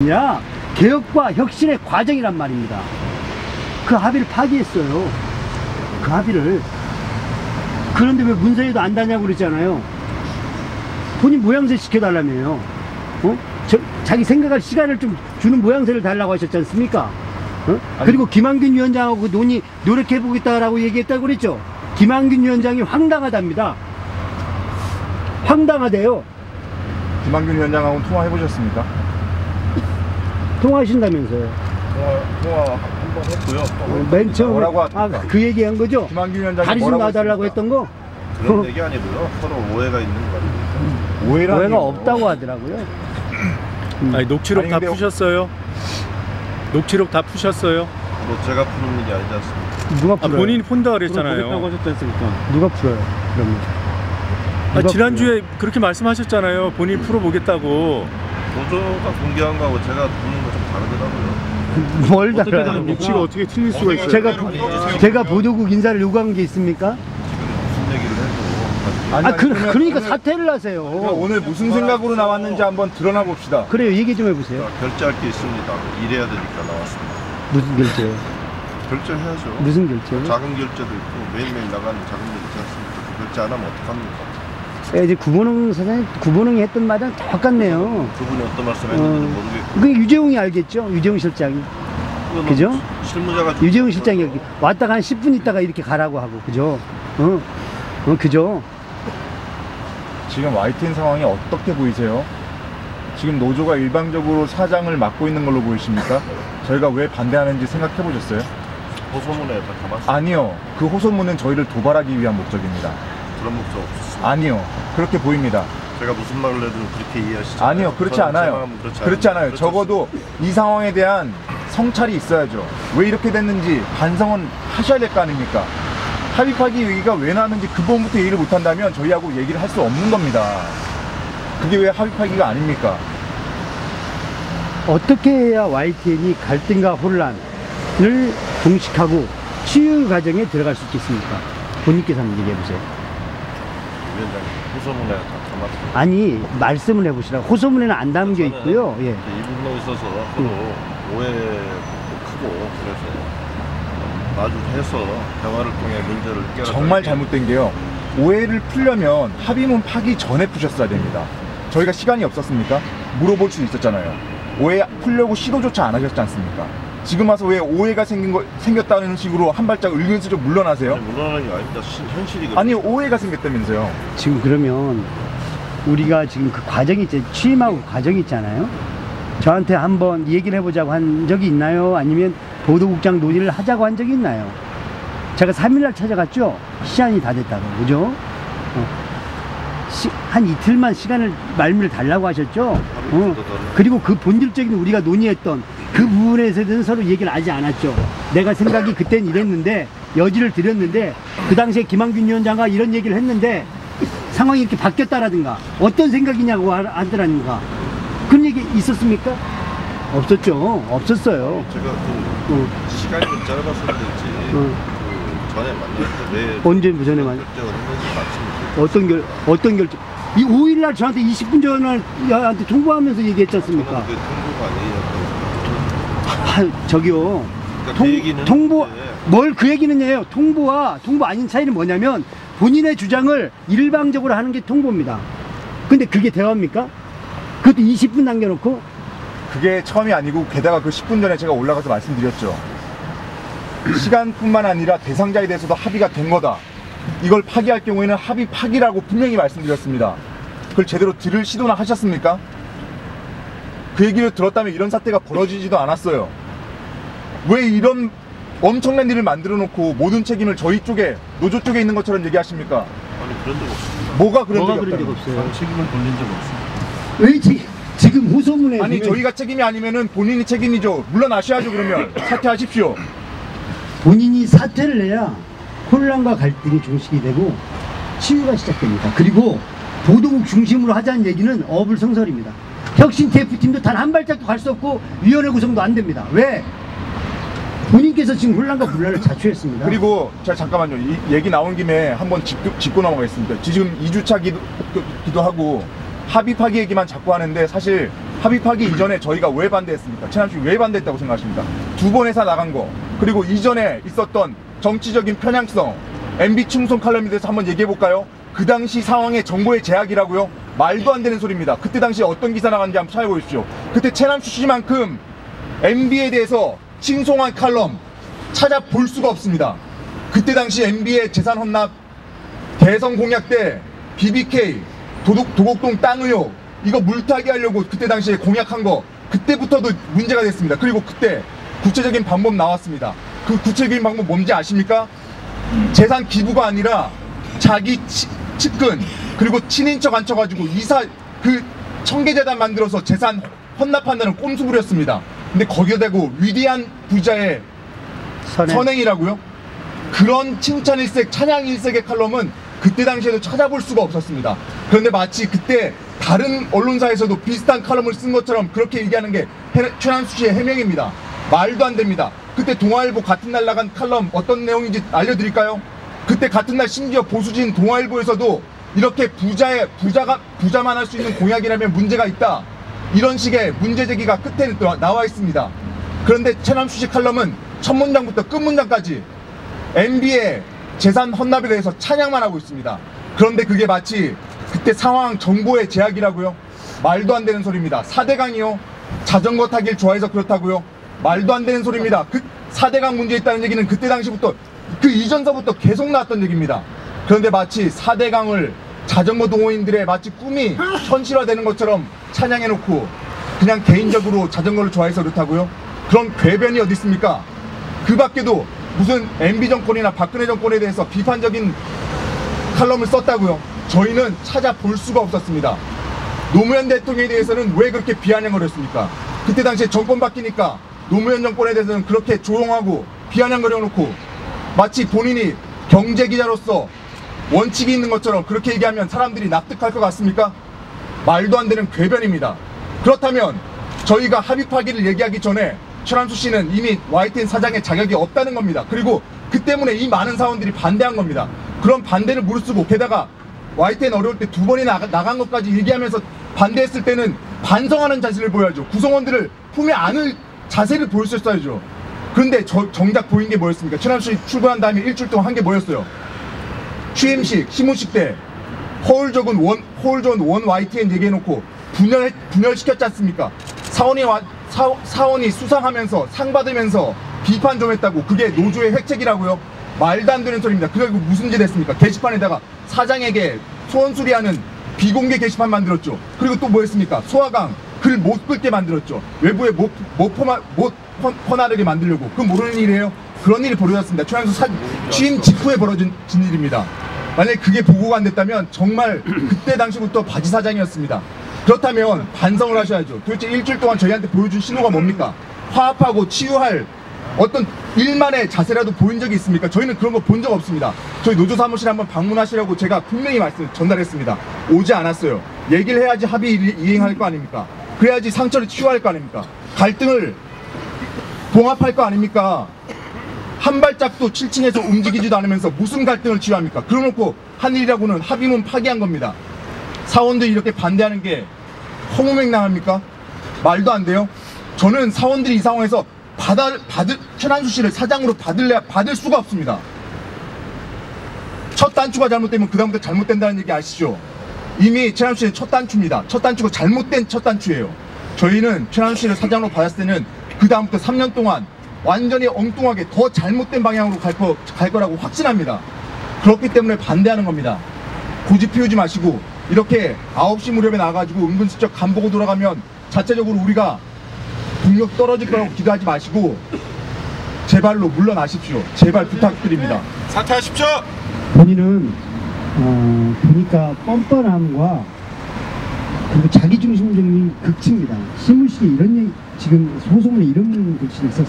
아니라 개혁과 혁신의 과정이란 말입니다. 그 합의를 파기했어요. 그 합의를. 그런데 왜 문서에도 안 다냐고 그랬잖아요. 본인 모양새 시켜달라며요. 자기 생각할 시간을 좀 주는 모양새를 달라고 하셨지 않습니까? 그리고 김한균 위원장하고 노력해보겠다라고 얘기했다고 그랬죠. 김한균 위원장이 황당하답니다. 황당하대요. 김한균 위원장하고 통화해보셨습니까? 통화하신다면서요. 통화 한번 했고요. 맨 처음에 뭐라고 그 얘기한 거죠? 김한균 위원장이 다리 좀 뭐라고 놔달라고 했습니까? 했던 거? 그런 얘기 아니고요. 서로 오해가 있는 거예요. 오해가 없다고 하더라고요. 아니, 녹취록 아니, 다 근데 푸셨어요? 녹취록 다 푸셨어요? 뭐 제가 푸는 일이 아니지 않습니까? 누가 풀어요? 본인이 푼다 그랬잖아요. 누가 풀어요? 그러면 누가 지난주에 그렇게 말씀하셨잖아요. 본인이 풀어보겠다고. 보조가 공개한 거하고 제가 푸는 거 좀 다르더라고요. 풀어요? 뭘 달아요? 녹취가 어떻게 틀릴 수가 있어요? 제가 보도국 인사를 요구한 게 있습니까? 무슨 얘기를 해도 아니, 그러니까 사퇴를 하세요. 오늘 무슨 생각으로 나왔는지 한번 드러나 봅시다. 그래요, 얘기 좀 해보세요. 결제할 게 있습니다. 일해야 되니까 나왔습니다. 무슨 결제요? 결제해야죠. 무슨 결제요? 작은 결제도 있고 매일매일 나가는 작은 일 있지 않습니까? 그 결제 안 하면 어떡합니까? 이제 구본흥 사장님, 구본흥이 했던 말은 똑같네요. 그분이 어떤 말씀 했는지는 모르겠고 그게 유재홍이 알겠죠? 유재홍 실장이. 그죠? 실무자가 유재홍 실장이 여기 왔다가 한 10분 있다가 이렇게 가라고 하고, 그죠? 그죠? 지금 YTN 상황이 어떻게 보이세요? 지금 노조가 일방적으로 사장을 맡고 있는 걸로 보이십니까? 저희가 왜 반대하는지 생각해 보셨어요? 호소문에 다 담았습니다. 아니요. 그 호소문은 저희를 도발하기 위한 목적입니다. 그런 목적 없었습니다. 아니요. 그렇게 보입니다. 제가 무슨 말을 해도 그렇게 이해하시죠? 아니요. 그렇지 않아요. 그렇지 않아요. 적어도 이 상황에 대한 성찰이 있어야죠. 왜 이렇게 됐는지 반성은 하셔야 될 거 아닙니까? 합의 파기 얘기가 왜 나왔는지 그 부분부터 얘기를 못한다면 저희하고 얘기를 할 수 없는 겁니다. 그게 왜 합의 파기가 아닙니까? 어떻게 해야 YTN이 갈등과 혼란을 종식하고 치유 과정에 들어갈 수 있겠습니까? 본인께서 한번 얘기해 보세요. 위원장님 호소문에 다 담았습니다. 아니, 말씀을 해보시라고. 호소문에는 안 담겨 있고요. 예. 이 부분에 있어서 서로 오해도 크고 그래서 마주해서 대화를 통해 문제를 해결하자. 정말 잘못된 게요. 오해를 풀려면 합의문 파기 전에 푸셨어야 됩니다. 저희가 시간이 없었습니까? 물어볼 수 있었잖아요. 오해 풀려고 시도조차 안 하셨지 않습니까? 지금 와서 왜 오해가 생겼다는 식으로 한 발짝 은근슬쩍 물러나세요? 아니, 물러나는 게 아닙니다. 현실이 아니, 오해가 생겼다면서요. 지금 그러면 우리가 지금 그 과정이 취임하고 과정이 있잖아요. 저한테 한번 얘기를 해보자고 한 적이 있나요? 아니면 보도국장 논의를 하자고 한 적이 있나요? 제가 3일날 찾아갔죠? 시한이 다 됐다고, 그죠? 한 이틀만 시간을 말미를 달라고 하셨죠? 그리고 그 본질적인 우리가 논의했던 그 부분에 대해서는 서로 얘기를 하지 않았죠. 내가 생각이 그땐 이랬는데 여지를 드렸는데 그 당시에 김한균 위원장과 이런 얘기를 했는데 상황이 이렇게 바뀌었다라든가 어떤 생각이냐고 하더라든가 그런 얘기 있었습니까? 없었죠. 없었어요. 제가 그 시간이 좀 짧아서 그런지 그 전에 만났을 때 언제 전에 결정을 했는지 말씀드릴게요. 어떤 결정? 이 5일날 저한테 20분 전에 야한테 통보하면서 얘기했지 않습니까? 저는 그 통보가 아니에요. 저기요. 그러니까 그 얘기는 통보, 이제 뭘 그 얘기는 해요. 통보와 통보 아닌 차이는 뭐냐면 본인의 주장을 일방적으로 하는 게 통보입니다. 근데 그게 대화입니까? 그것도 20분 남겨놓고? 그게 처음이 아니고 게다가 그 10분 전에 제가 올라가서 말씀드렸죠. 시간뿐만 아니라 대상자에 대해서도 합의가 된 거다. 이걸 파기할 경우에는 합의 파기라고 분명히 말씀드렸습니다. 그걸 제대로 들을 시도나 하셨습니까? 그 얘기를 들었다면 이런 사태가 벌어지지도 않았어요. 왜 이런 엄청난 일을 만들어 놓고 모든 책임을 저희 쪽에, 노조 쪽에 있는 것처럼 얘기하십니까? 아니 그런 적 없습니다. 뭐가 그런 적이 그런 적 없다는 없어요? 책임을 돌린 적 없습니다. 왜 지금 후소문에 아니 저희가 책임이 아니면은 본인이 책임이죠. 물러나셔야죠. 그러면 사퇴하십시오. 본인이 사퇴를 해야 혼란과 갈등이 종식이 되고 치유가 시작됩니다. 그리고 보도국 중심으로 하자는 얘기는 어불성설입니다. 혁신 TF팀도 단 한 발짝도 갈 수 없고 위원회 구성도 안 됩니다. 왜? 본인께서 지금 혼란과 분란을 자초했습니다. 그리고 제가 잠깐만요. 이 얘기 나온 김에 한번 짚고 넘어가겠습니다. 지금 2주차 기도 하고 합의 파기 얘기만 자꾸 하는데 사실 합의 파기 이전에 저희가 왜 반대했습니까? 최남씨 왜 반대했다고 생각하십니까? 두 번 회사 나간 거, 그리고 이전에 있었던 정치적인 편향성, MB 충성 칼럼에 대해서 한번 얘기해 볼까요? 그 당시 상황의 정보의 제약이라고요? 말도 안 되는 소리입니다. 그때 당시에 어떤 기사 나갔는지 한번 찾아보십시오. 그때 최남수 씨만큼 MB에 대해서 칭송한 칼럼 찾아볼 수가 없습니다. 그때 당시 MB의 재산 헌납, 대선 공약 때 BBK, 도곡동 땅 의혹, 이거 물타기 하려고 그때 당시에 공약한 거, 그때부터도 문제가 됐습니다. 그리고 그때 구체적인 방법 나왔습니다. 그 구체적인 방법 뭔지 아십니까? 재산 기부가 아니라 자기 측근 그리고 친인척 앉혀가지고 이사 그 청계재단 만들어서 재산 헌납한다는 꼼수 부렸습니다. 근데 거기에 대고 위대한 부자의 선행이라고요? 그런 칭찬 일색, 찬양 일색의 칼럼은 그때 당시에도 찾아볼 수가 없었습니다. 그런데 마치 그때 다른 언론사에서도 비슷한 칼럼을 쓴 것처럼 그렇게 얘기하는 게 최남수 씨의 해명입니다. 말도 안 됩니다. 그때 동아일보 같은 날 나간 칼럼 어떤 내용인지 알려드릴까요? 그때 같은 날 심지어 보수진 동아일보에서도 이렇게 부자만 할 수 있는 공약이라면 문제가 있다, 이런 식의 문제 제기가 끝에 나와 있습니다. 그런데 최남수 씨 칼럼은 첫 문장부터 끝 문장까지 MB의 재산 헌납에 대해서 찬양만 하고 있습니다. 그런데 그게 마치 그때 상황 정보의 제약이라고요? 말도 안 되는 소리입니다. 4대강이요? 자전거 타길 좋아해서 그렇다고요? 말도 안 되는 소리입니다. 그 4대강 문제 있다는 얘기는 그때 당시부터, 그 이전서부터 계속 나왔던 얘기입니다. 그런데 마치 4대강을 자전거 동호인들의 마치 꿈이 현실화되는 것처럼 찬양해놓고 그냥 개인적으로 자전거를 좋아해서 그렇다고요? 그런 궤변이 어디 있습니까? 그 밖에도 무슨 MB 정권이나 박근혜 정권에 대해서 비판적인 칼럼을 썼다고요? 저희는 찾아볼 수가 없었습니다. 노무현 대통령에 대해서는 왜 그렇게 비아냥을 했습니까? 그때 당시에 정권 바뀌니까 노무현 정권에 대해서는 그렇게 조롱하고 비아냥거려 놓고 마치 본인이 경제기자로서 원칙이 있는 것처럼 그렇게 얘기하면 사람들이 납득할 것 같습니까? 말도 안 되는 궤변입니다. 그렇다면 저희가 합의 파기를 얘기하기 전에 최남수 씨는 이미 YTN 사장의 자격이 없다는 겁니다. 그리고 그 때문에 이 많은 사원들이 반대한 겁니다. 그런 반대를 무릅쓰고 게다가 YTN 어려울 때 2번이나 나간 것까지 얘기하면서 반대했을 때는 반성하는 자세를 보여야죠. 구성원들을 품에 안을 자세를 보였었어야죠. 그런데 정작 보인 게 뭐였습니까? 최남수 씨 출근한 다음에 일주일 동안 한 게 뭐였어요? 취임식, 시무식 때 허울적은 원 YTN 얘기해놓고 분열시켰지 않습니까? 사원이 수상하면서 상 받으면서 비판 좀 했다고 그게 노조의 획책이라고요? 말도 안 되는 소리입니다. 그리고 무슨 짓 했습니까? 게시판에다가 사장에게 소원 수리하는 비공개 게시판 만들었죠. 그리고 또 뭐 했습니까? 소화강 글 못 끌게 만들었죠. 외부에 못 퍼나르게 만들려고. 그건 모르는 일이에요? 그런 일이 벌어졌습니다. 최남수 취임 직후에 벌어진 일입니다. 만약에 그게 보고가 안 됐다면 정말 그때 당시부터 바지 사장이었습니다. 그렇다면 반성을 하셔야죠. 도대체 일주일 동안 저희한테 보여준 신호가 뭡니까? 화합하고 치유할 어떤 일만의 자세라도 보인 적이 있습니까? 저희는 그런 거 본 적 없습니다. 저희 노조 사무실에 한번 방문하시라고 제가 분명히 전달했습니다. 오지 않았어요. 얘기를 해야지 합의 이행할 거 아닙니까? 그래야지 상처를 치유할 거 아닙니까? 갈등을 봉합할 거 아닙니까? 한 발짝도 7층에서 움직이지도 않으면서 무슨 갈등을 치유합니까? 그러놓고 한 일이라고는 합의문 파기한 겁니다. 사원들이 이렇게 반대하는 게 허무맹랑합니까? 말도 안 돼요. 저는 사원들이 이 상황에서 최남수 씨를 사장으로 받을 수가 없습니다. 첫 단추가 잘못되면 그 다음부터 잘못된다는 얘기 아시죠? 이미 최남수 씨는 첫 단추입니다. 첫 단추가 잘못된 첫 단추예요. 저희는 최남수 씨를 사장으로 받았을 때는 그 다음부터 3년 동안 완전히 엉뚱하게 더 잘못된 방향으로 갈 거라고 확신합니다. 그렇기 때문에 반대하는 겁니다. 고집 피우지 마시고 이렇게 9시 무렵에 나가가지고 은근슬쩍 간보고 돌아가면 자체적으로 우리가 동력 떨어질 거라고 기대하지 마시고 제발로 물러나십시오. 제발 부탁드립니다. 사퇴하십시오. 본인은 보니까 뻔뻔함과 그리고 자기중심적인 극치입니다. 신문식에 이런 얘기, 지금 소송문에 이런 글씨도 있었어요.